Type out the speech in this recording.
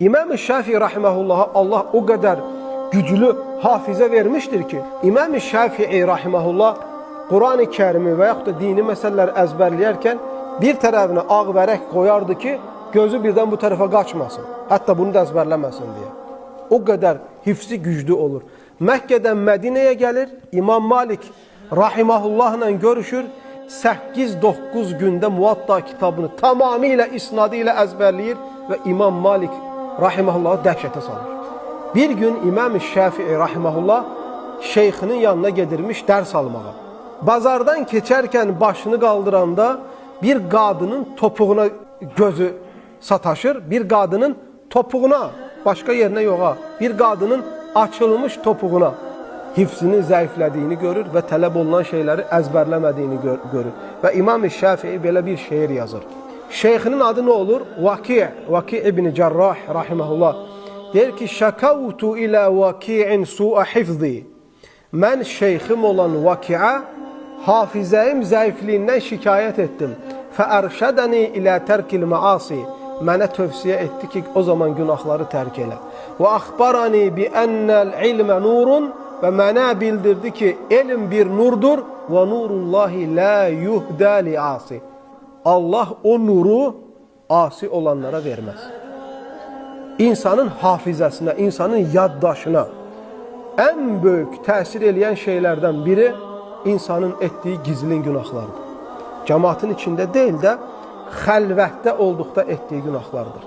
İmam-ı Şafii rahimahullah'a Allah o kadar güclü hafize vermiştir ki, İmam-ı Şafii rahimahullah Kur'an-ı Kerim'i ve yaxud da dini meseleler ezberleyerken bir tarafına ağ vərək koyardı ki, gözü birden bu tarafa kaçmasın. Hatta bunu da ezberlemesin diye. O kadar hifzi güçlü olur. Mekke'den Medine'ye gelir, İmam Malik rahimahullahla görüşür. 8-9 günde Muvatta kitabını tamamıyla isnadıyla ezberleyir ve İmam Malik rahimahullahı dəhşətə salır. Bir gün İmam-ı Şafii rahimahullah şeyhinin yanına gedirmiş ders almağa. Bazardan keçerken başını kaldıranda bir kadının topuğuna gözü sataşır. Bir kadının topuğuna, başka yerine yoğa, bir kadının açılmış topuğuna hifzini zayıfladığını görür ve talep olunan şeyleri ezberlemediğini görür. Ve İmam-ı Şafii böyle bir şiir yazır. Şeyhinin adı ne olur? Vaki ibn Cerrah rahimahullah. Der ki, şakavtu ila vaki'in su'a hifzi. Ben şeyhim olan Vaki'a hafizayım zayıfliğinden şikayet ettim. Fe'erşedeni ila terkil maasi. Mənə tövsiyə etdi ki, o zaman günahları terk elə. Və axbarani bi ennel ilmə nurun və mənə bildirdi ki, elm bir nurdur və nurullahi la yuhda li asi. Allah o nuru asi olanlara verməz. İnsanın hafizəsinə, insanın yaddaşına en büyük təsir eləyən şeylərdən biri insanın etdiyi gizlin günahlardır. Cemaatin içində deyil də, xəlvətdə olduqda etdiyi günahlardır.